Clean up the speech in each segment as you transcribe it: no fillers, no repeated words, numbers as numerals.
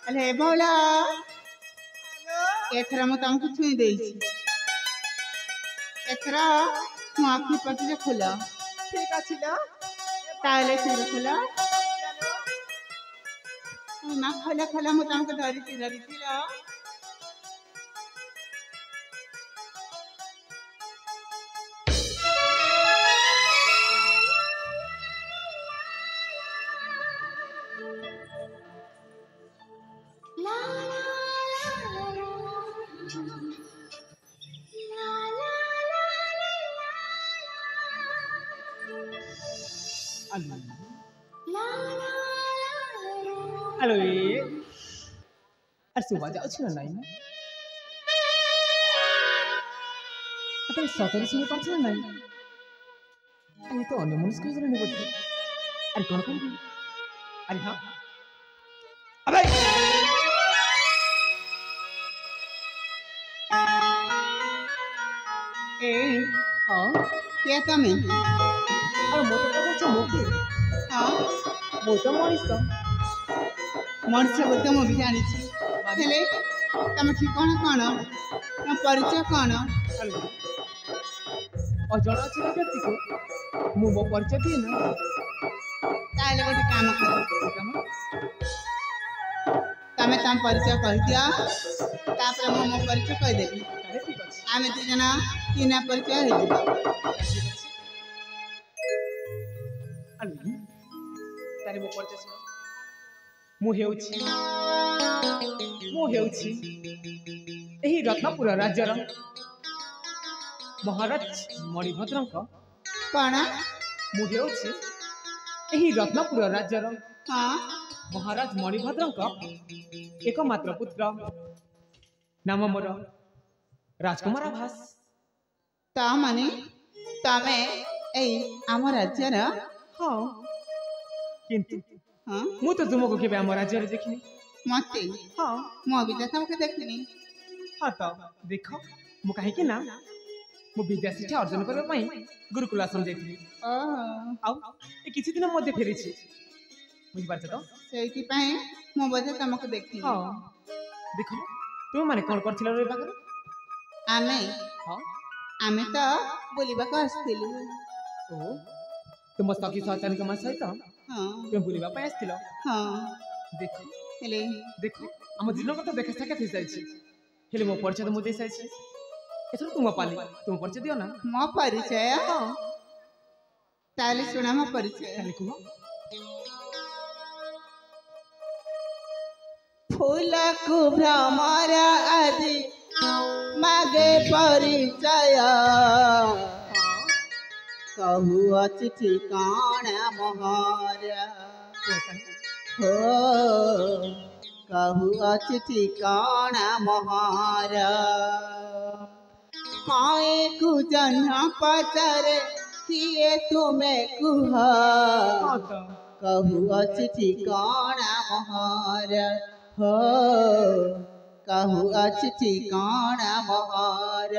अरे भोला एथरा मु तुमको छुई देइछि एथरा मु आखि पटिले खोल ठीक अछि ल ताले से खोल ना खोल खोल मु तुमको धरिछि ल हेलो अरे सुबह जाओ छी ना नहीं अरे सतरी सुनी पाछ ना नहीं अरे तो अन्य मनुष्य के जरे बोलते अरे कौन कौन अरे हां अबे ए हां क्या तमे अरे मोटे पता छ मोके हां मो तो मनुष्य बोलते मु भी जानी छी हेले तम ठिकाना कोन तम परिचय कोन अजଣା छी व्यक्ति को मु मो परिचय दिए ना ताले गोटे काम कर तमे तम परिचय कह दिया तापर मु मो परिचय कह देबी अरे ठीक अछि आमे दु जना तीन परिचय हे दिबा अली तारे मो परिचय सुन मु हेउछि एही रत्नपुर राज्यर महाराज मणिभद्रंक कोन मु हेउछि एही रत्नपुर राज्यर हां महाराज मणिभद्रंक एकमात्र पुत्र नाम मोर राजकुमार आभास ता माने तमे एई आम राज्यर हां किंतु हां मु तो तुमको केबे आम राज्य रे देखिनी मते हां मो भी तुमको देखिनी हां तो देखो मु काहे कि ना मु विद्या शिक्षा अर्जन करबा पई गुरुकुल आश्रम जाइथि ओहो आउ ए किछि दिन मध्ये फेरिछि बुझि पारछ तो सेति पई मो बजे तुमको देखिनी हां देखो तुम माने कोन करथिला रे बागर आमे हां आमे तो बोलिबा को आस्थिलु ओ तुम सखी सहचारी के मास सहित हां तुम बोलिबा पई आस्थिलो हां देखो हेले देखो हम दिन को तो देखा साक्षात हो जाइछि हेले मो परिचय तो मु दे साइछि एथर तुम पाली तुम परिचय दियो ना मो परिचय हां ताले सुना मो परिचय खाली को फूल को भ्रमर आदि माग परिचय कहू अछि ठिकाना मोहर हो कहू अछि ठिकाना मोहर काहे कु जन्हा पचरे किए तुम्हें कुह कहू अछि ठिकाना मोहर हो कहू अछि ठिकाना मोहर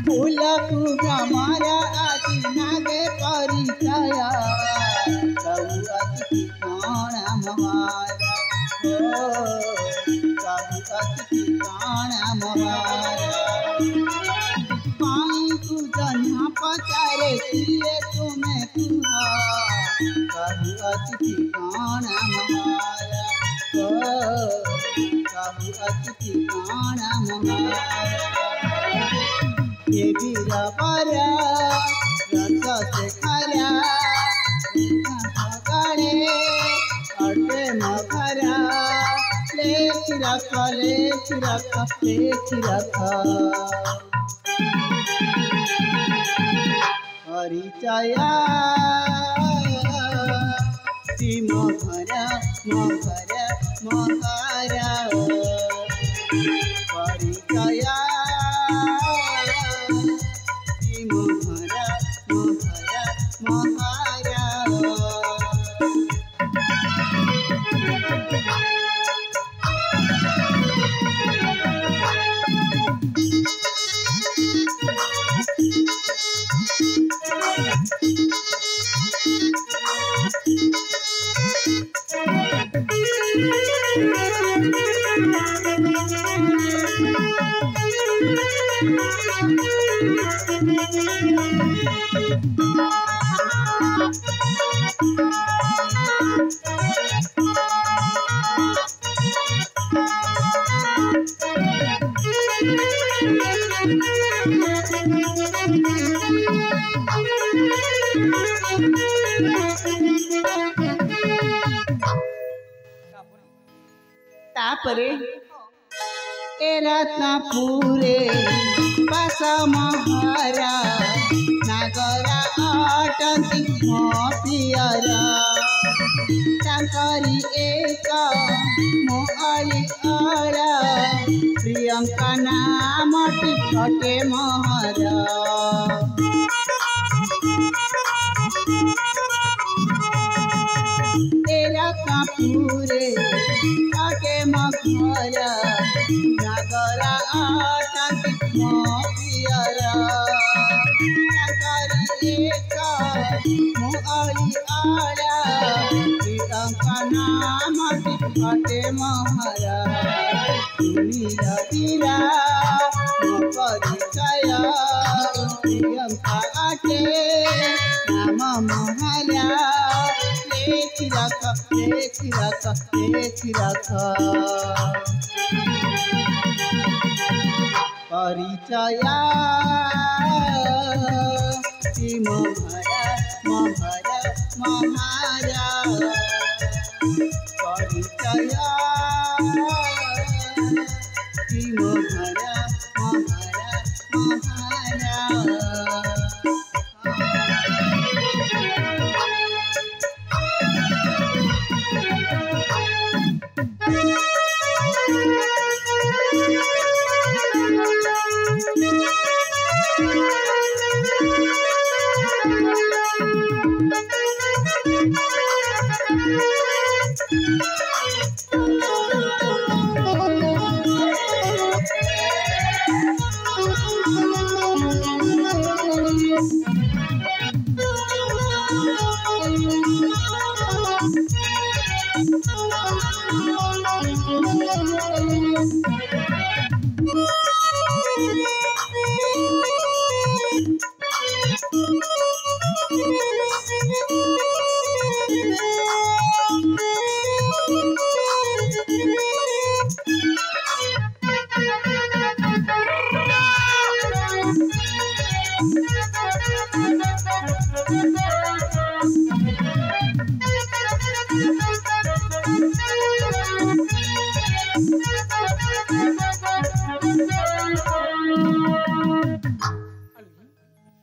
फूलकु हमारा आदि नागे परिचय कहू अछि ठिकाना हमारा हो कहू अछि ठिकाना हमारा काई तू जन्हा पचारे किए तुम्हें कुहा कहू अछि ठिकाना हमारा हो कहू अछि ठिकाना हमारा ये बीरा पारा रस से खरा गड़े अटे मखरा ले चिरखा परिचय मोहरा परिचय तापरे रत्नपुरे पास महारा नागरा अटंती मो पियरा तांकरी एक मोहरी अड़ा प्रियंका नामटी अटे महरा रत्नपुरे अटे मघरा नागरा अटंती मो पियरा तांकरी एक मोहरी अड़ा प्रियंका नामटी अटे महरा दुनिया तीरा परिचय प्रियंका अटे नाम महरा परिचय मोहरा परिचय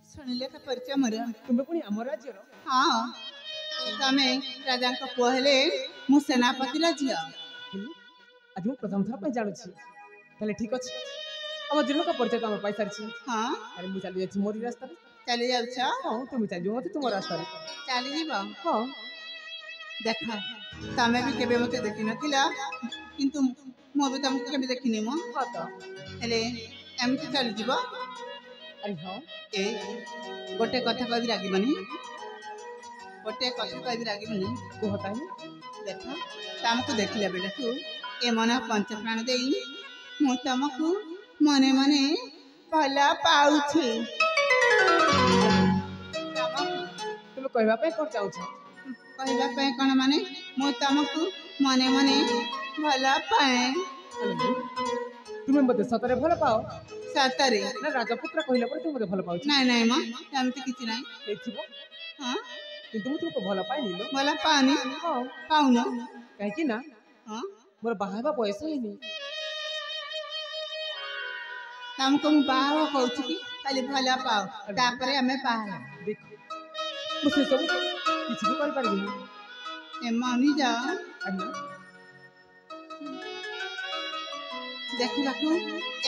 ଶୁଣିଲେ ତା ପରିଚୟ ମୋର। ତୁମେ ପୁଣି ଆମ ରାଜ୍ୟର? ହଁ, ତମେ ରାଜାଙ୍କ ପୁଅ ହେଲେ ମୁଁ ସେନାପତିର ଝିଅ। ଆଜି ମୁଁ ପ୍ରଥମ ଥର ପାଇଁ ଜାଣୁଛି। ତାହେଲେ ଠିକ ଅଛି, ଆମ ଜଣଙ୍କ ପରିଚୟ ତମେ ପାଇସାରିଛି। ହଁ, ଆରେ ମୁଁ ଚାଲି ଯାଉଛି ମୋରି ରାସ୍ତାରେ। ଚାଲି ଯାଉଛ? ହଁ, ତୁମେ ଚାଲିଯିବ ମତେ ତୁମ ରାସ୍ତାରେ। ଚାଲିଯିବ? ହଁ। ଦେଖ, ତମେ ବି କେବେ ମତେ ଦେଖିନଥିଲ, କିନ୍ତୁ ମୁଁ ବି ତମକୁ କେବେ ଦେଖିନି। ମୁଁ ହଁ ତ। ହେଲେ ଏମିତି ଚାଲିଯିବ? ଆରେ ହଁ। ଏ ଗୋଟେ କଥା କହିବି ରାଗିବନି? ଗୋଟେ କଥା କହିବି ରାଗିବନି? କୁହ ତାହେଲେ। ଦେଖ, ତମକୁ ଦେଖିଲା ବେଳଠୁ ଏ ମନ ପଞ୍ଚପ୍ରାଣ ଦେଇ ମୁଁ ତମକୁ ମନେ ମନେ ଭଲ ପାଉଛି। ତୁମେ କହିବା ପାଇଁ କଣ ଚାହୁଁଛ? କହିବା ପାଇଁ କଣ ମାନେ, ମୁଁ ତମକୁ ମନେ ମନେ ଭଲ ପାଏ। ତୁମେ ମତେ ସତରେ ଭଲ ପାଅ? ସତରେ? ନା ରାଜପୁତ୍ର କହିଲା ପରେ ତୁମେ ମତେ ଭଲ ପାଉଛ? ନାଇଁ ନାଇଁ ମ, ଏମିତି କିଛି ନାହିଁ। ହେଇଥିବ, ହଁ, କିନ୍ତୁ ମୁଁ ତୁମକୁ ଭଲ ପାଇନି ଲୋ। ଭଲ ପାଉନି? ହଁ। ପାଉନ? କାହିଁକି ନା ହଁ, ମୋର ବାହା ହେବା ବୟସ ହେଇନି। ତମକୁ ମୁଁ ବାହା ହବ କହୁଛି କି ଖାଲି ଭଲ ପାଅ, ତାପରେ ଆମେ ବାହା ହେବା। ଦେଖ, ମୁଁ ସେସବୁ କିଛି ବି କରିପାରିବିନି। ଏ ମାନି ଯା, ଆଜ୍ଞା। ଦେଖିବାକୁ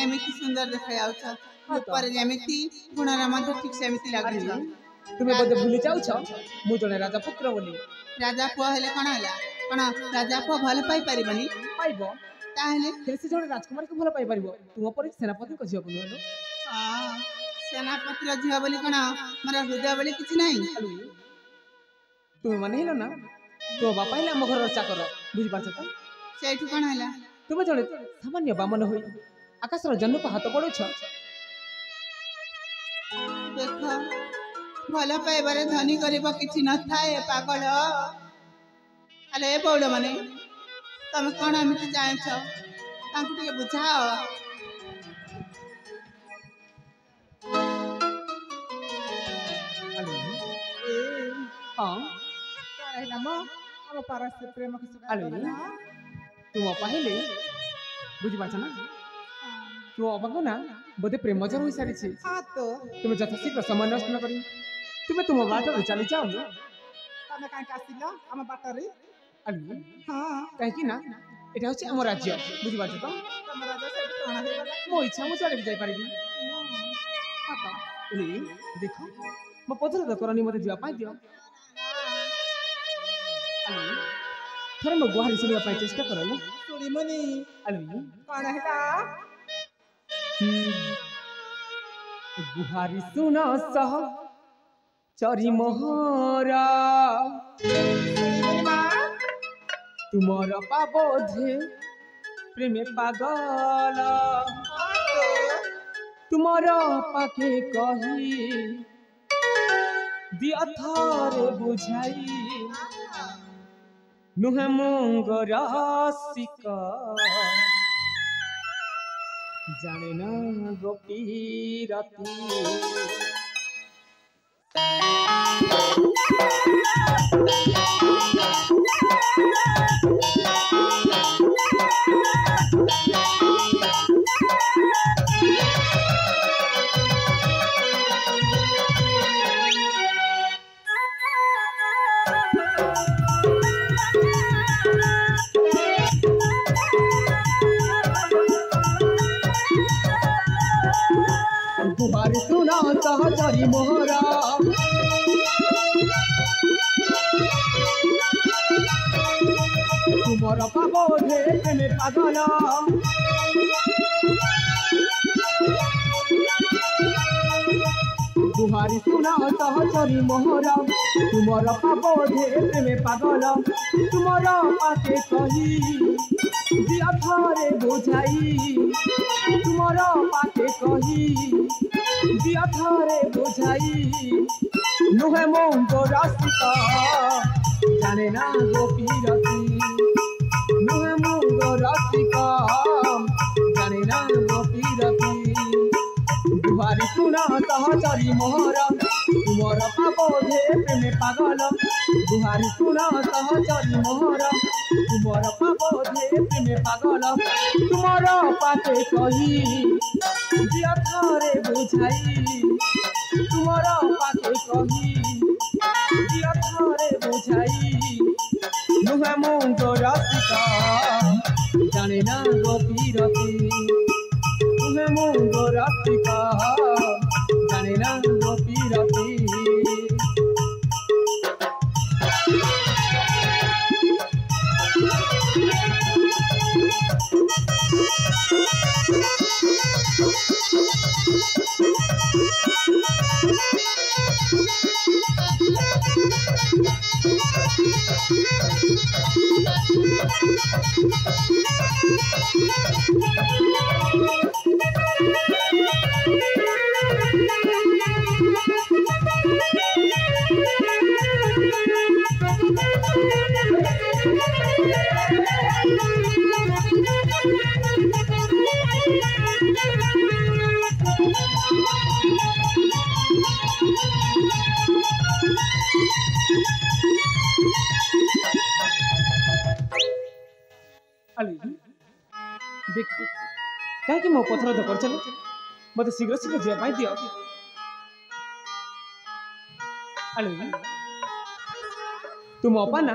ଏମିତି ସୁନ୍ଦର ଦେଖାଯାଉଛ, ଉପରେ ଯେମିତି ଗୁଣର ମଧ୍ୟ ଠିକ ସେମିତି ଲାଗୁଛ। ତୁମେ ବୋଧେ ଭୁଲି ଯାଉଛ ମୁଁ ଜଣେ ରାଜପୁତ୍ର ବୋଲି। ରାଜା ପୁଅ ହେଲେ କଣ ହେଲା? କଣ ରାଜା ପୁଅ ଭଲ ପାଇ ପାରିବନି? ପାଇବ, ତାହେଲେ ହେଲେ ସେ ଜଣେ ରାଜକୁମାରୀକୁ ଭଲ ପାଇପାରିବ, ତୁମ ପରି ସେନାପତିଙ୍କ ଝିଅକୁ ନୁହେଁ। ହଁ, ସେନାପତିର ଝିଅ ବୋଲି କଣ ମୋର ହୃଦୟ ବୋଲି କିଛି ନାହିଁ? ତୁମେ ମାନେ ହେଲ ନା, ତୁମ ବାପା ହେଲେ ଆମ ଘରର ଚାକର, ବୁଝିପାରୁଛ ତ? ସେଇଠୁ କଣ ହେଲା? ତୁମେ ଜଣେ ସାମାନ୍ୟ ବାମନ ହୋଇ ଆକାଶର ଜହ୍ନକୁ ହାତ ବଢଉଛ। ଦେଖ, ଭଲ ପାଇବାରେ ଧନୀ ଗରିବ କିଛି ନଥାଏ ପାଗଳ। ଆରେ ଏ ବଉଳ ମାନେ, ତମେ କଣ ଏମିତି ଜାଣିଛ? ତାଙ୍କୁ ଟିକେ ବୁଝାଅ। ହଁ, ତୁମ ପାଇଲେ ବୁଝିପାରୁଛ ନା, ତୁମ ଅବାଙ୍କ ନା ବୋଧେ ପ୍ରେମ ଜର ହୋଇସାରିଛି। ତୁମେ ଯଥାଶୀଘ୍ର ସମୟ ନଷ୍ଟ ନ କରି ତୁମେ ତୁମ ବାଟରେ ଚାଲି ଯାଅ। ତମେ କାହିଁକି ଆସିଲ ଆମ ବାଟରେ? କାହିଁକି ନା ଏଟା ହଉଛି ଆମ ରାଜ୍ୟ, ବୁଝିପାରୁଛ ତ? ମୋ ଇଚ୍ଛା ମୁଁ ଚାଲିକି ଯାଇପାରିବି। ଦେଖ, ମୋ ପଥର କରନି ମତେ ଯିବା ପାଇଁ ଦିଅ। ଥରେ ମୋ ଗୁହାରି ଶୁଣିବା ପାଇଁ ଚେଷ୍ଟା କର। ଶୁଣିମୁନି। କଣ ହେଲା? ଗୁହାରି ଶୁଣ ସହ ଚରି ମୋହରା, ତୁମର ପାବୋଧେ ପ୍ରେମେ ପାଗଳ, ତୁମର ପାଖେ କହି ଦିଅ ଥରେ ବୁଝାଇ, ନୁହେଁ ମଙ୍ଗର ରସିକ, ଜାଣେ ନା ଗୋପୀ ରତି। गुहारी सुना सहचरी मोहरा, तुमर पाबोधे प्रेमे पागल, गुहारी सुना सहचरी मोहरा, तुमर पाबोधे प्रेमे पागल, तुमर पाके कही दिया थरे बुझाई, तुमर पाके कही दिया थारे बुझाई नुहे मोंगो रास्ता जाने ना गोपी रती नुहे मोंगो रास्ता जाने ना गोपी रती दुहारी सुना सहचरी मोहरा तुमर पापोधे प्रेमे पागल दुहारी सुना सहचरी मोहरा तुमर पापोधे प्रेमे पागल तुमर पाके कही दिया थारे बुझाई तुमर पाके कही दिया थारे बुझाई नुहे मोंगो रास्ता जाने ना गोपी रती नुहे मोंगो रास्ता जाने ना गोपी रती देख कहीं मो पथर दरकार चल मत शीघ्र शीघ्र जावाई दियो अली तुम अपा ना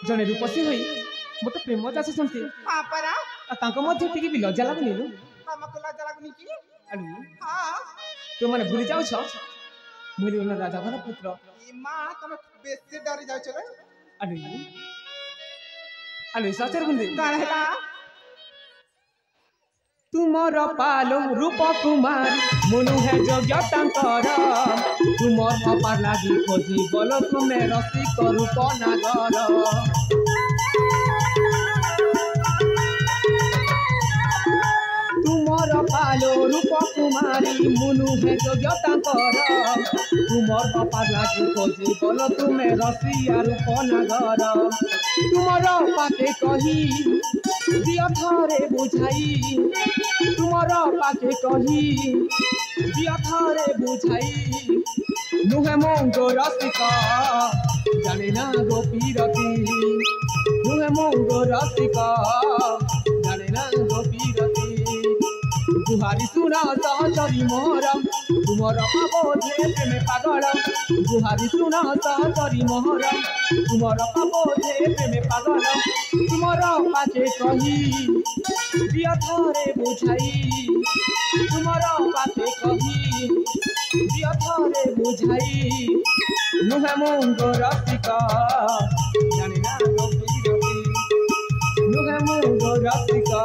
जने रूपसी होई मत प्रेम चाष सुनते हां परा तांको मध्य टिके भी लज्जा लागुनी नु हमको लज्जा लागुनी की अली हां तुम माने भूली जाउ छ भूली न राजा घर पुत्र ई मां तुम बेसी डर जाउ छ अली अली सचर बुंदे काण हैला तुमर पालो रूप कुमार मनु है योग्य तांकर तुमर अपार लागी खोजी बोलो तुमे रसिक रूप नागर तुमर पालो रूप कुमारी मनु है योग्य तांकर तुमर अपार लागी खोजी बोलो तुमे रसिया रूप नागर तुमर पाके कही दिया थारे बुझाई तुमर पाके कही दिया थारे बुझाई नुहे मोंगो रसिका जाने ना गोपी रती नुहे मोंगो रसिका जाने ना गोपी रती गुहारी सुना सहचरी मोहरा तुमर पापोधे प्रेमे पागल गुहारी सुना सहचरी मोहरा तुमर पापोधे प्रेमे पागल तुमर पाके कही दिया थारे बुझाई तुमर पाके कही दिया थारे बुझाई नुहे मोंगो रसिका जाने ना गोपी रती नुहे मोंगो रसिका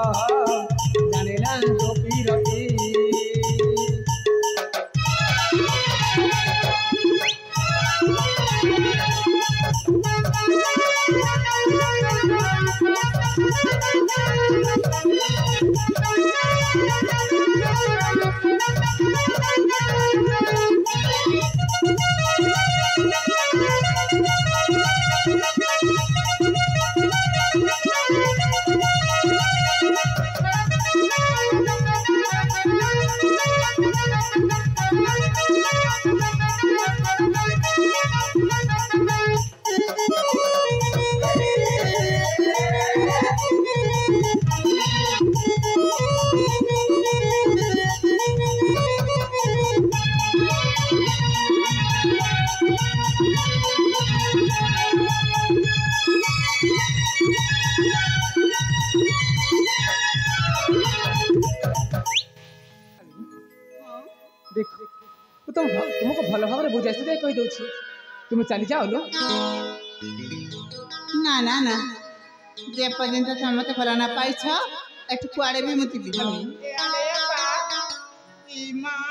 जाने ना गोपी रती तुमको भल भाव में बुझाई सुझाई कही दउछि तुम चली जाओ लो ना ना ना जे पर्यंत तुम मते भल ना पाई छ एठ कुआडे भी मति भी ए आले बा ई मां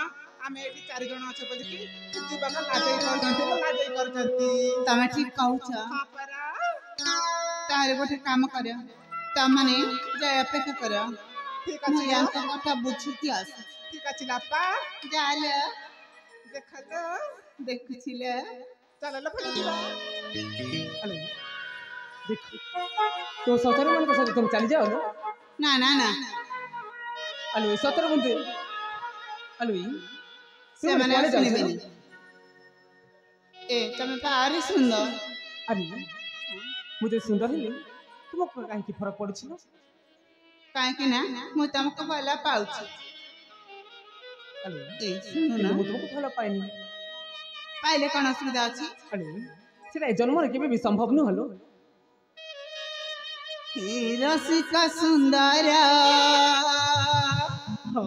आमे एठी चार जण अछ बोली कि जीवा का नाजई करछंती तमे ठीक कहू छ हां परा तारे गोटे काम कर तमने जे अपेक्षा कर ঠিক ମୁଁ ଅଛି ୟାଙ୍କ କଥା ବୁଝିକି ଆସେ ঠিক ଅଛି ଲାପା ଯାହେଲେ ଦେଖାଲୋ ଦେଖୁଥିଲେ ଚାଲ ଲୋ ଫେର ଯିବା ଆଲୋ ଦେଖ তো সতরে মানে সাথে তুমি চালি যাও না ନା ନା ନା আলো সতরে বন্ধু আলো ସେମାନେ ଆଉ ଶୁଣିବେନି ଏ ତମେ ଭାରି ସୁନ୍ଦର আরে ମୁଁ ଯେ ସୁନ୍ଦର ହେଲି ତୁମକୁ କାହିଁକି ଫରକ ପଡୁଛି ନା କାହିଁକି ନା ମୁଁ ତମକୁ ଭଲ ପାଉଛି ଆଲୋ ଏ ଶୁଣୁନ ମୁଁ ତୁମକୁ ଭଲ ପାଇନି ପାଇଲେ କ'ଣ ଅସୁବିଧା ଅଛି ଆଲୋ ସେଟା ଏ ଜନ୍ମରେ କେବେ ବି ସମ୍ଭବ ନୁହଁ ଆଲୋ ହେ ରସିକା ସୁନ୍ଦର ହଁ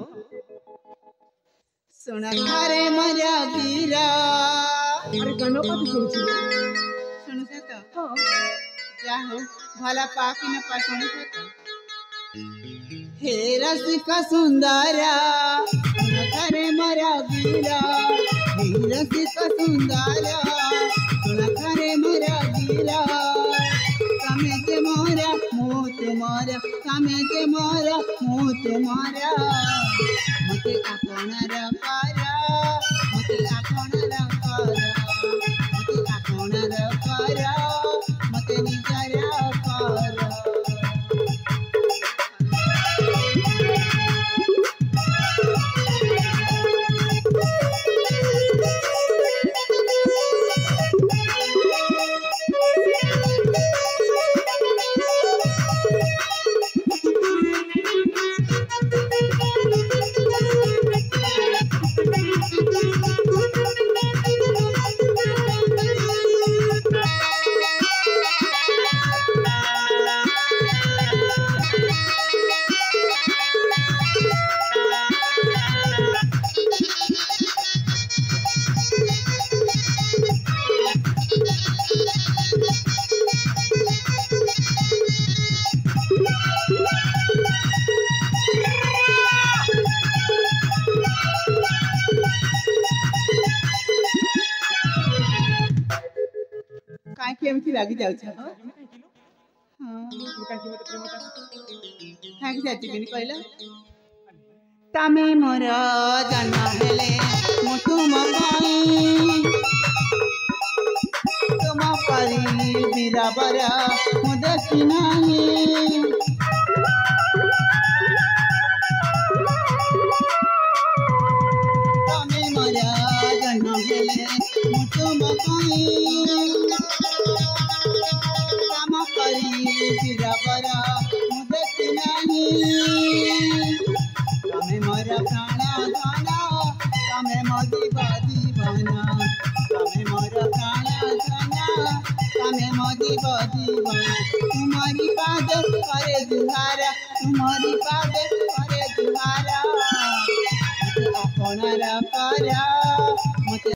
ଶୁଣ ଥରେ ମୋର ବୀର ଆରେ ଗାନ ପାତି ଶୁଣୁଛି ଶୁଣୁଛ ତ ହଁ ଯାହା ହଉ ଭଲ ପା କି ନ ପା ଶୁଣୁଛ ତ ହେ ରସିକା ସୁନ୍ଦର ଶୁଣ ଥରେ ମୋର ବୀର ହେ ରସିକା ସୁନ୍ଦର ଶୁଣ ଥରେ ମୋର ବୀର ତମେ ଯେ ମୋର ମୁଁ ତୁମର ତମେ ଯେ ମୋର ମୁଁ ତୁମର ମତେ ଆପଣାର କର ମତେ ଆପଣାର କର ମତେ ଆପଣାର କର ମତେ ନିଜର କର କାହିଁକି ଏମିତି ଲାଗି ଯାଉଛ ହଁ କାହିଁକି ମତେ ପ୍ରେମ ଚାହୁଁଛ କାହିଁକି ଯାଚିବିନି କହିଲ ତମେ ମୋର ଜନ୍ମ ହେଲେ ମୁଁ ତୁମ ପାଇଁ ତୁମ ପରି ବୀରବର ମୁଁ ଦେଖି ନାହିଁ ତମେ ମୋର ଜନ୍ମ ହେଲେ ମୁଁ ତୁମ ପାଇଁ ତମ ପରି ବୀରବର ମୁଁ ଦେଖି ନାହିଁ ତମେ ମୋର ପ୍ରାଣ ଧନ ତମେ ମୋ ଜୀବ ଜୀବନ ତମେ ମୋର ପ୍ରାଣ ଧନ ତମେ ମୋ ଜୀବ ଜୀବନ ତୁମରି ପାଦ କରେ ଜୁହାର ତୁମରି ପାଦ କରେ ଜୁହାର ମତେ ଆପଣାର କର ମତେ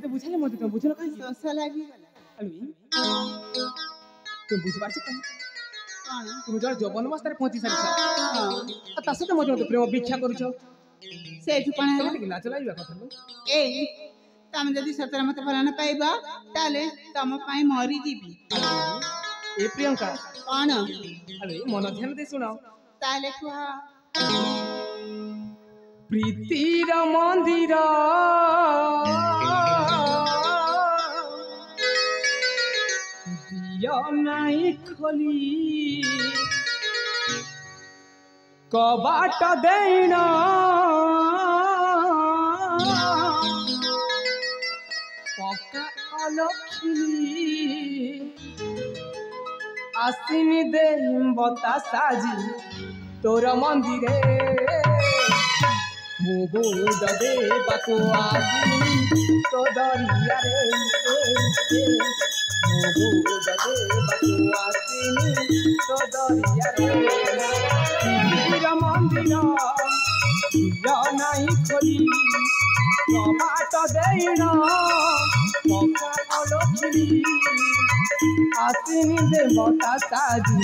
ବୁଝାଇଲେ ମତେ ତମେ ବୁଝିଲ କାହିଁକି ଶୋଷ ଲାଗିଗଲା ଆଲୁଇ তুমি বুঝতে পারছো তো କ'ଣ তুমি জଣେ ଯୌବନ ଅବସ୍ଥାରେ ପହଞ୍ଚି ସାରିଛ ହଁ ଆଉ ତା ସହିତ ମଧ୍ୟ ମୋତେ ପ୍ରେମ ଭିକ୍ଷା କରୁଛ ସେଇଠୁ କ'ଣ ତମେ ହେଲା ଟିକେ ଲାଜ ଲାଗିବା କଥା ନୁହଁ ଏଇ ତମେ ଯଦି ସତରେ ମତେ ଭଲ ନ ପାଇବ ତାହେଲେ ତମ ପାଇଁ ମରିଯିବି ଏ ପ୍ରିୟଙ୍କା କ'ଣ ଆଲୁଇ ମନ ଧ୍ୟାନ ଦେଇ ଶୁଣ ତାହେଲେ କୁହ ପ୍ରୀତିର ମନ୍ଦିର ଦିଅ ନାହିଁ ଖୋଲି କବାଟ ଦେଇଣ अलखिली आसिनी दे बता साजी तोर मंदिरे मो बोध देवाको आसिनी तो दरिया रे मो बोध देवाको आसिनी तो दरिया रे मंदिर नहीं खोली कबाट देन पका अलखिली आसिनी देवता साजी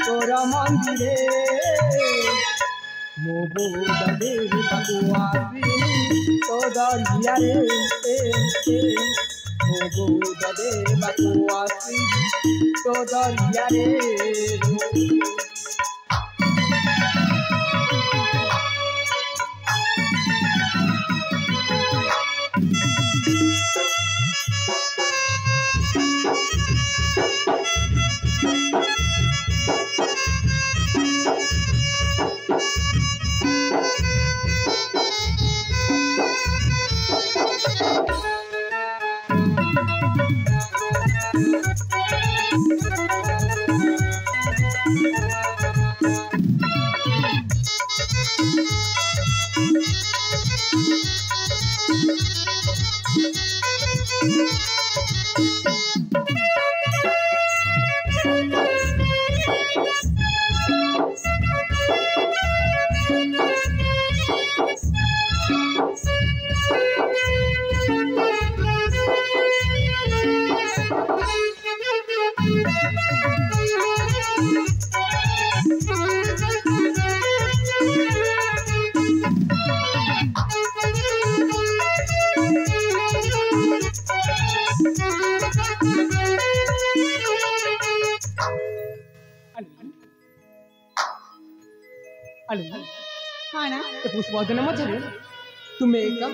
तोर मंदिरे मो बोध देवाको आसिनी तो दरिया रे मो बोध देवाको आसिनी तो दरिया रे पुष्पवदन मझे तुम एका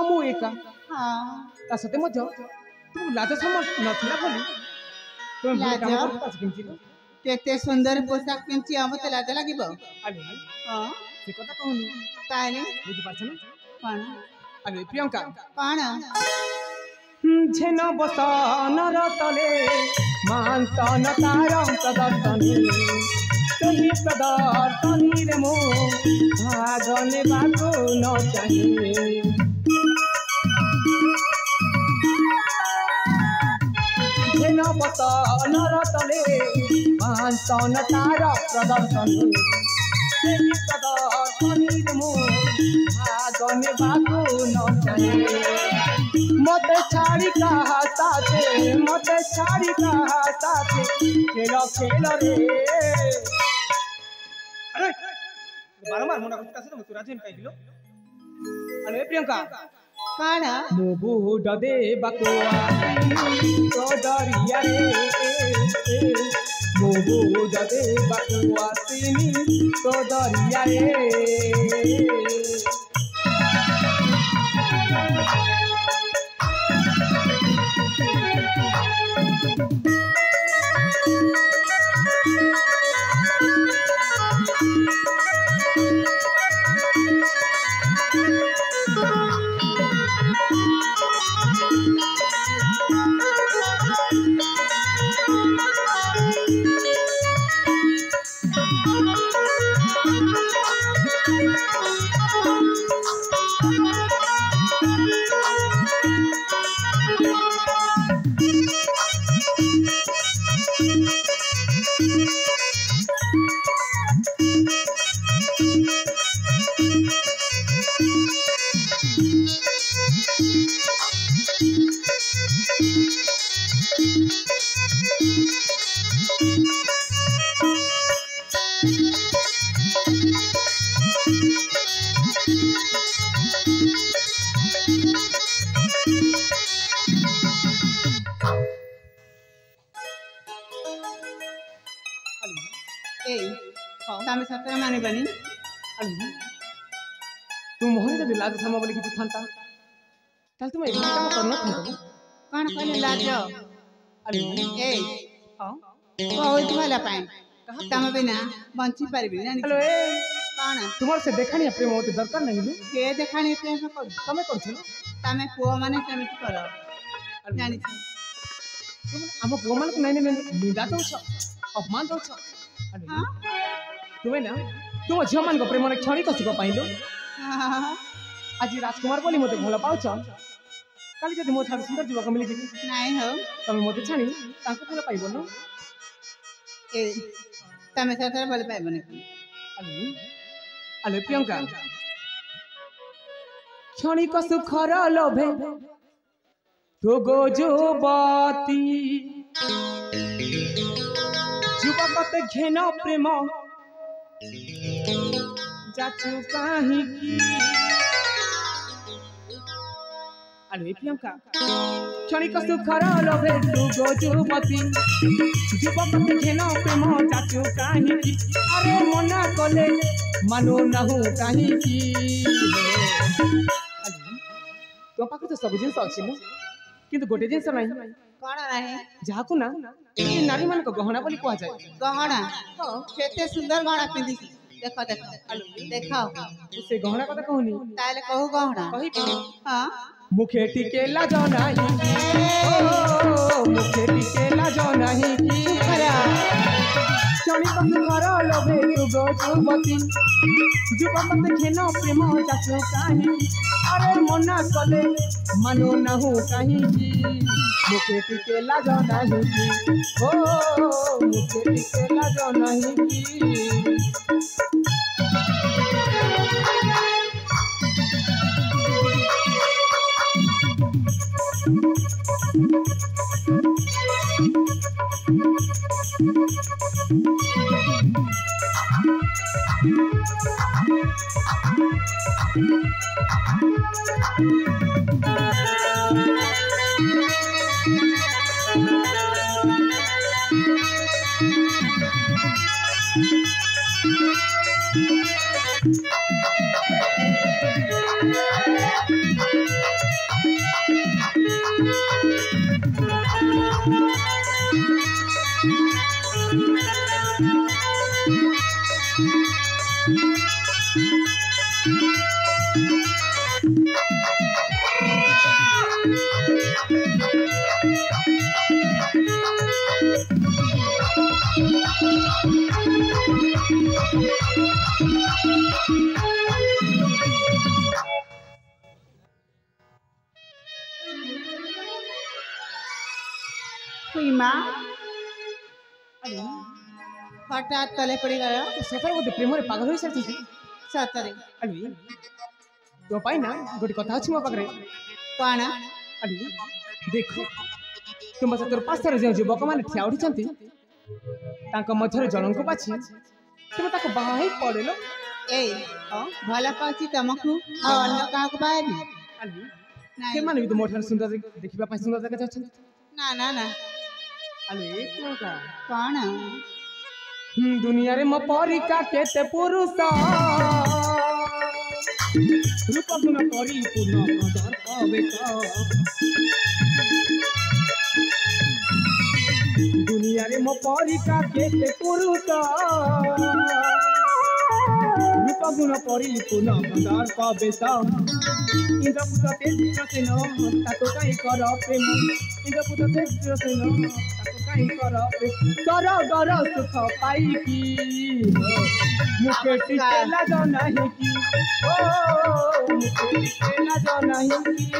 मु एका ता सते मध्य तुम लाज समझ नथिला बोली तुम लाज? काम करतास किंची केते सुंदर पोशाक पिंची मते लाज लागिबो अरे हां से कथा कहनी ताने बुझि पाछन कोन अरे प्रियंका कोन झेन बसन तले मानसन तार प्रदर्शनी सही प्रदर्शनी रे मो भाग नेबाको न चाहिए झेन बसन तले मानसन तार प्रदर्शनी सही प्रदर्शनी रे मो भाग नेबाको न चाहिए मत छाड़ी कहा साथे खेल रे अरे बारंबार मुंडा कुछ कासे तू राजेन काई दिलो अरे प्रियंका कोन मो बोध देवाको आसिनी तो दरिया रे मो बोध देवाको आसिनी तो दरिया रे तमे सतरे माने बनी तू मोहन जब लाज सम बोली किछ थांता ताल तुम एक काम करन थांता कोन कहले लाज अरे ए हां बहुत भला पाए तमे बिना बंची पारबी जानि हेलो ए कोन तुम्हार से देखानी प्रेम होते दरकार नहीं लू के देखानी प्रेम कर तमे करछलो तमे पुओ माने समिति कर जानि तुम हम पुआ मान को नहीं नहीं निंदा दौछ अपमान दौछ हाँ तुम्हें ना तुम झील मान प्रेम क्षणिक सुख पाइल हाँ आज राजकुमार बोली मत भल पाच काली जब मो ठार सुंदर युवक मिली जी नहीं हो तुम मत छाणी भल पाइब न ए तमें सतरे भल पाइबनी अले अले प्रियंका क्षणिक सुखर लोभे तो गो जुबती जुबकत घेन प्रेम जाचु काहे की अरे प्रियंका क्षणिक सुखर लोभे तो गो जुबती जुबकत घेन प्रेम जाचु काहे की अरे मना कले मानो नहु काहे की तो पाखे तो सब जिनस अच्छी ना किंतु गोटे जिनस नहीं कौन नहीं जहाँ को ना ये नारी मान को गहना बोली कहा जाए गहना केते सुंदर गहना पिंदी देखो देखो देखो से गहना कथा कहूनी ताले कहू गहना कही हाँ मुखे टिके लाज नहीं मुखे टिके लाज नहीं की क्षणिक सुखर लोभे युग जुबती जुबकत घेन प्रेम जाचु काहे अरे मना कले मानो नहु काहे की मुखे टिके लाज नहीं की ओ मुखे टिके लाज नहीं की कोई माँ हठात तले पड़ी गया तो सफर गोटे प्रेम पागल हो सारी सतरे अली तो पाई ना गोटे कथा अच्छी मो पाखे कौन अली देख तुम तोर पार्श्वर जो युवक मैंने ठिया उठी मध्य जन को बाछी तुम बाहा पड़ेल ए भल पाची तुमको अन्य क्या पाइबी से माने भी तो मोठार सुंदर देखा सुंदर देखा जाच्छन ना ना ना अले कौन दुनिया रे मो परिका केते पुरुष रूप गुण परिपूर्ण कदर पवेत दुनिया रे मो परिका केते पुरुष रूप गुण परिपूर्ण कदर पवेत इंद्रपुत्र तेज सेन ताको काई कर प्रेम इंद्रपुत्र तेज सेन ताको काई कर प्रेम कर गर सुख पाई की मुखे टिके लाज नहीं की ओ मुखे टिके लाज नहीं की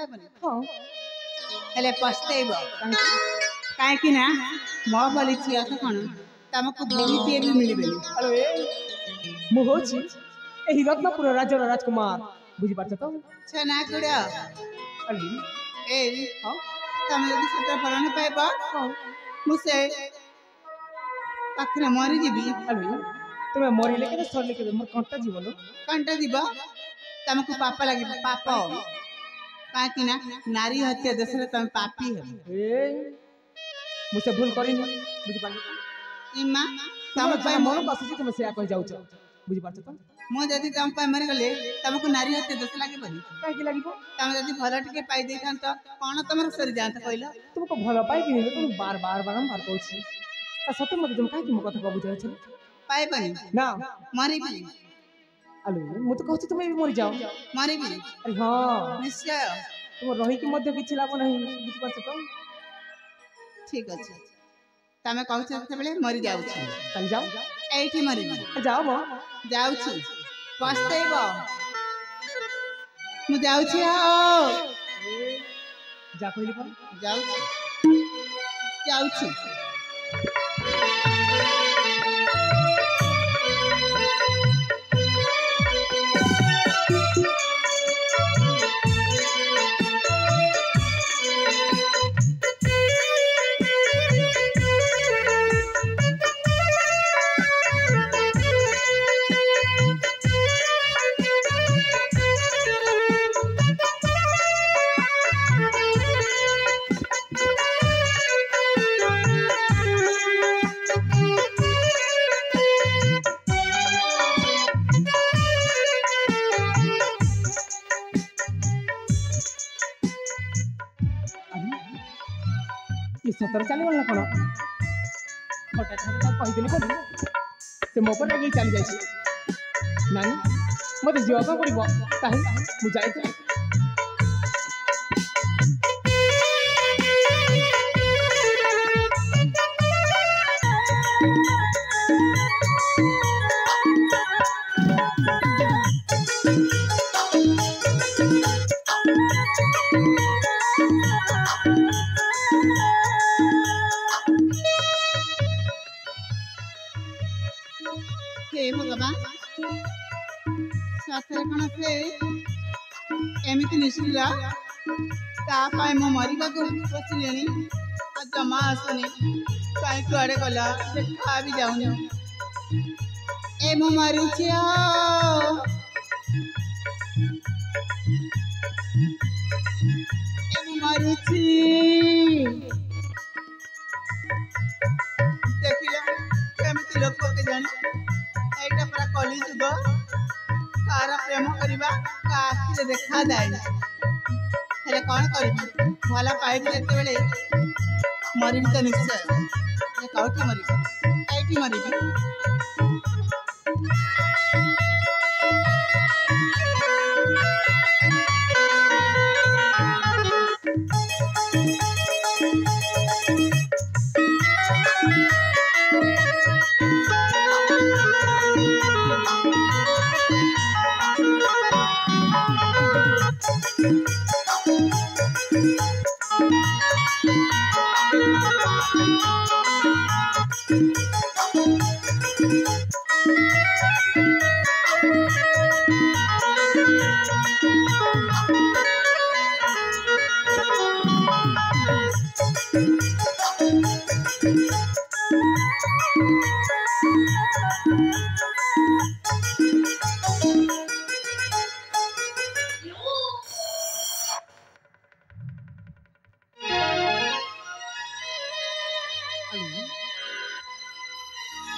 ହେବନି ହଁ ହେଲେ ପସ୍ତେଇବ କାହିଁକି ନା ମୋ ଭଳି ଝିଅ ତ କ'ଣ ତମକୁ ଭଉଣୀଟିଏ ବି ମିଳିବେନି। ଆଲୋ ଏ ମୁଁ ହଉଛି ଏହି ରତ୍ନପୁର ରାଜ୍ୟର ରାଜକୁମାର ବୁଝିପାରୁଛ ତ ଛେନା ଗୁଡ଼ ଆଲୋ ଏଇ ହଁ ତମେ ଯଦି ସତ ଭରଣ ପାଇବ ହଁ ମୁଁ ସେ ପାଖରେ ମରିଯିବି। ଆଲୋ ତୁମେ ମରିଲେ କେବେ ସରିଲେ କେବେ ମୋର କଣ୍ଟା ଜୀବନ କଣ୍ଟା ଯିବ ତମକୁ ପାପ ଲାଗିବ ପାପ କାହିଁକି ନା ନାରୀ ହତ୍ୟା ଦେଶରେ ତମେ ପାପି ହେବ। ଏ ମୁଁ ସେ ଭୁଲ କରିନି ବୁଝିପାରିଲ ଇମା ତମ ତମ ପାଇଁ ମନକୁ ଆସୁଛି ତୁମେ ସେୟା କହି ଯାଉଛ ବୁଝିପାରୁଛ ତ ମୁଁ ଯଦି ତମ ପାଇଁ ମରିଗଲେ ତମକୁ ନାରୀ ହତ୍ୟା ଦୋଷ ଲାଗିବନି। କାହିଁକି ଲାଗିବ ତମେ ଯଦି ଭଲ ଟିକେ ପାଇ ଦେଇଥାନ୍ତ କ'ଣ ତମର ସରିଯାଆନ୍ତା କହିଲ? ତୁମକୁ ଭଲ ପାଇକି ନେଲେ ତୁମେ ବାରମ୍ବାର କହୁଛି ତା ସତ୍ୟ ମୋତେ ତୁମେ କାହିଁକି ମୋ କଥା ବୁଝାଉଛ ପାଇବନି ନା ମରିବି ଆଲୋ ମୁଁ ତ କହୁଛି ତୁମେ ବି ମରିଯାଅ ମରିବି ଆରେ ହଁ ନିଶ୍ଚୟ। ତୁମ ରହିକି ମଧ୍ୟ କିଛି ଲାଭ ନାହିଁ ବୁଝିପାରୁଛ ତ ଠିକ ଅଛି ତମେ କହୁଛ ଯେତେବେଳେ ମରି ଯାଉଛି ତାହେଲେ ଯାଅ ଏଇଠି ମରିବି ଯାଅ ମ ଯାଉଛି ପସ୍ତେଇବ ମୁଁ ଯାଉଛି ଆଉ ଯା କହିଲି ପା ଯାଉଛି ଯାଉଛି ସତରେ ଚାଲିଗଲା କ'ଣ ହଠାତ୍ ତାକୁ କହିଦେଲି ବୋଲି ସେ ମୋ ଉପରେ ରାଗିକି ଚାଲି ଯାଇଛି ନାଇଁ ମୋତେ ଯିବାକୁ ପଡ଼ିବ ତାହେଲେ ମୁଁ ଯାଇଥିଲି हे भगवान ସତରେ କ'ଣ ସେ ଏମିତି ନିଷ୍ଠୁର ତା ପାଇଁ ମୁଁ ମରିବାକୁ ବସିଲେଣି ଆଉ ଜମା ଆସୁନି କାହିଁ କୁଆଡ଼େ ଗଲା ଦେଖା ବି ଯାଉନି ଏ ମୁଁ ମରୁଛି ଏ ମୁଁ ମରୁଛି ଦେଖିଲ କେମିତି ଲୋକ କେଜାଣି এইটা পুরা কলিযুগ কার প্রেম করিবা কা আখিরে দেখা যায়নি হেলে কোন করিবি ভালো পাইবি যেতেবেলে মরিবি তো নিশ্চয় কৌটি মরিবি এইটি মরিবি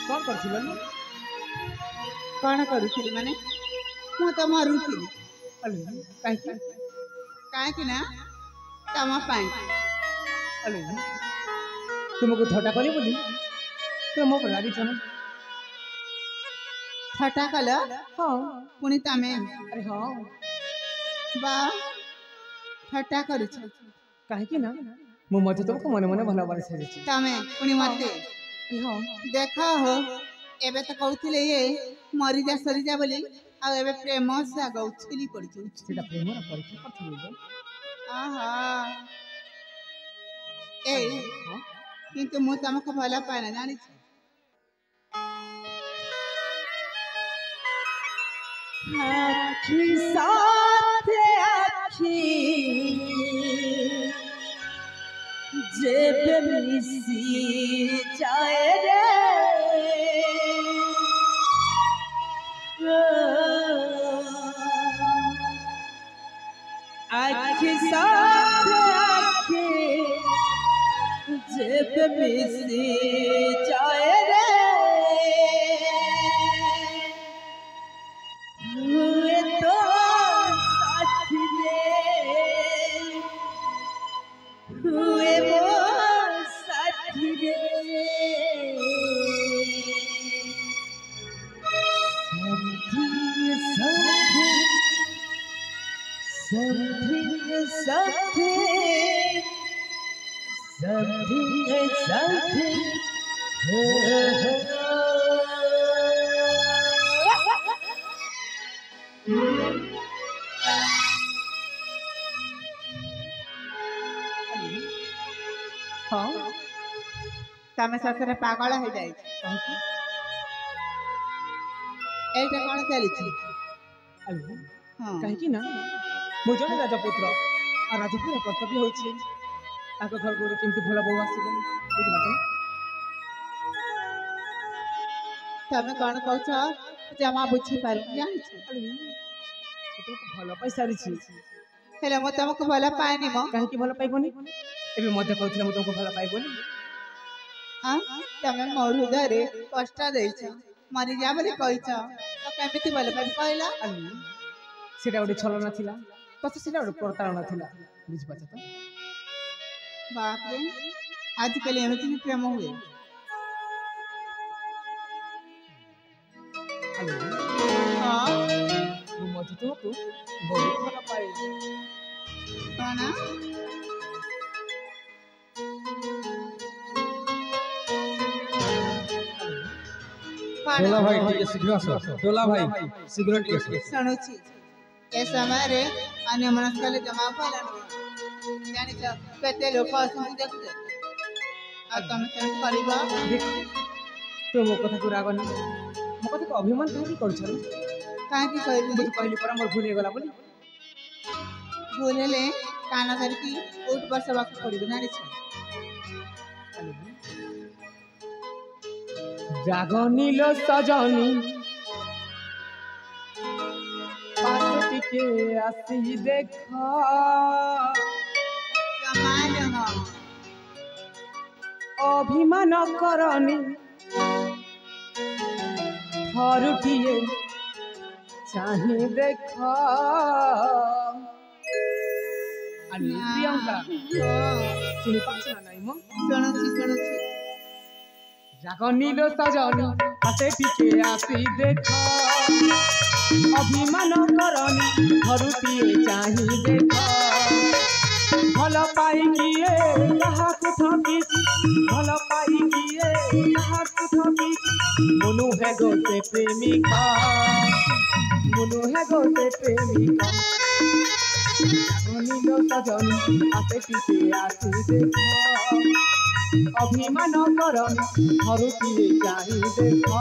କ'ଣ କରିଥିଲ କ'ଣ କରୁଥିଲି ମାନେ ମୁଁ ତ ମରୁଥିଲି ଆଲୋ କାହିଁକି କାହିଁକି ନା ତମ ପାଇଁ ଆଲୋ ତୁମକୁ ଥଟ୍ଟା କଲି ବୋଲି ତୁମେ ମୋ ଉପରେ ରାଗିଛ ନା ଥଟ୍ଟା କଲ ହଁ ପୁଣି ତମେ ଆରେ ହଁ ବା ଥଟ୍ଟା କରୁଛ କାହିଁକି ନା ମୁଁ ମଧ୍ୟ ତୁମକୁ ମନେ ମନେ ଭଲ ଭାବରେ ଛାଡ଼ିଛି ତମେ ପୁଣି ମତେ ହଁ ଦେଖ ହୋ ଏବେ ତ କହୁଥିଲେ ଇଏ ମରିଯା ସରିଯା ବୋଲି ଆଉ ଏବେ ପ୍ରେମ ସାଗ ଉଛୁଲି ପଡିଛି ସେଟା ପ୍ରେମର ପରୀକ୍ଷା କରିଥିଲି आहा ए किंतु मु तुमको भला पाए जानी आखी साथ आखी जेब मिसी जाए रे आखी साथ आखी जेब मिसी जाए रे हुए तो साथ रे हुए वो साथ रे something हाँ तमें सतरे पागल हो जाए एटा कौन चली कहीं ना मो जन राजपुत्र आ राजपुर कर्तव्य होछि ताको घर गोरे केमती भला बहु आसीबो बुझि बात तमें कौन कहछ जमा बुझी पारू जानि छी तुमको भला पैसा रिछि हेले मो तुमको भला पाएनी मो कहीं की भला पाइबोनी एबे मध्य कहथिला मो तुमको भला पाइबोनी हां तमें मोर हृदय रे कष्ट देछ मरि जा बोली कहछ तो केमिति भला पाइ कहला सेटा ओडे छलना थिला पछ सेटा ओडे प्रतारणा थिला बुझि पाछ त बाप रे आजकल एमती भी प्रेम हुए हेलो हाँ मो मधु तुमको बहुत भला पाए कौन डोला भाई टिके शीघ्र आसो डोला भाई शीघ्र टिके आसो सुनुची ए समय रे अन्य मनस्कले जमा पालन जानि छ केते लोक असुन देखु आ तमे केन करबा देख तो मो कथा को रागनी मो कथा को अभिमान काहे करछ काहे की कहबी मुझे कहली पर मोर भूल गेला बोली भूलेले काना धरकी उठ पर सबक पड़िबो जानि छ जागनी लो सजनी पास टिके आसी देखा कमाल हो अभिमान करनी थरुटिए चाहे देखा प्रियंका चिनी पाछ ना नहीं मो सुनुची जागनी लो सजनी पास टिके आसी देखा अभिमान करनी थरुटिए चाहे देखा भला पाई किए कहा को ठकी भला पाई किए कहा को ठकी मनु है गोते प्रेमिका मनु है गोते प्रेमिका जागनी लो सजनी आसे पीछे आसी देखो अभिमान करनी थरुटिए चाहे देखो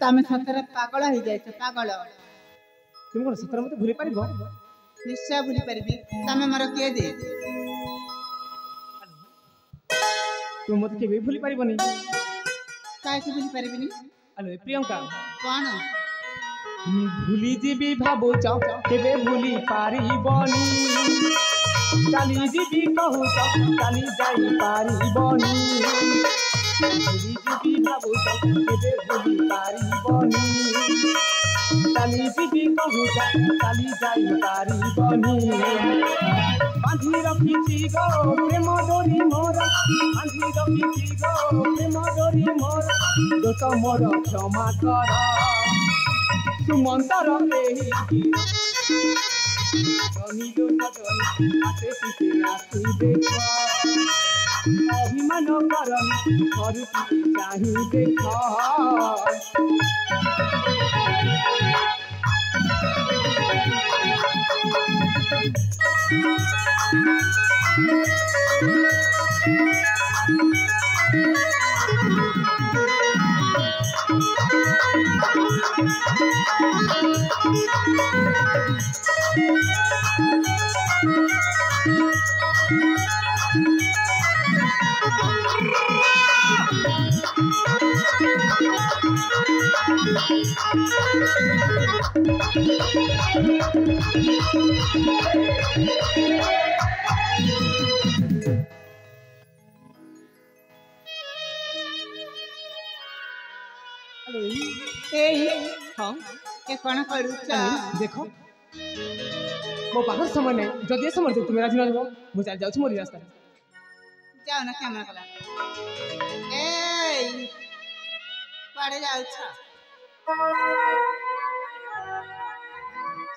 तमे सतरे पागल हो जाय छ पागल तुम कोन सतर मते भूली पारिबो निश्चय भूली पारिबी तमे मोर किए जे तू मत केबे भूली पारिबनी काहे के भूली पारिबिनी आलो प्रियंका कोन भूली जीबी भाबुच केबे भूली पारिबनी चाली जीबी कहूच चाली जाई पारिबनी भूली जीबी भाबुच केबे भूली पारिबनी चाली जीबी कहूच चाली जाई पारिबनी बांधी रखिछि गो प्रेम डोरी मोर बांधी रखिछि गो प्रेम डोरी मोर दोष मोर क्षमा कर सुमंतर एही नीलो सजनी आसे पिछे आसी देख अभिमान करनी घर चाही देख हाँ ये कौन करूचा देखो मो पाखर समय नहीं जदि समय तुम राजी न हो मु चल जाउछ मोरी रास्ता जाओ ना कैमरा कला ए पाड़े जाउछ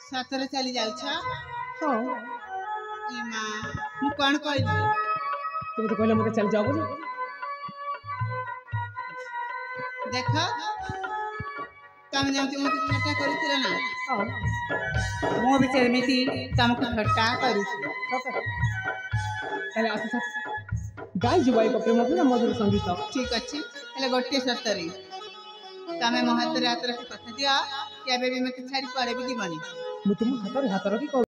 सतरे चली जाउछ हां ई मां मु कौन कहली तुम तो कहले मते चल जाओ बोली देखो तम जमती मते ठट्टा करूथिला ना हां मो विचार मिति तमको ठट्टा करूथि ताले आसे गाय जुबाई को प्रेम पूरा मधुर संगीत ठीक अछि हेले गोटे सतरी तमे मो हाथ रे कथा दिया केबे भी मते छाड़ी पड़े भी दिबनी मु तुम हाथ रे हाथ रखी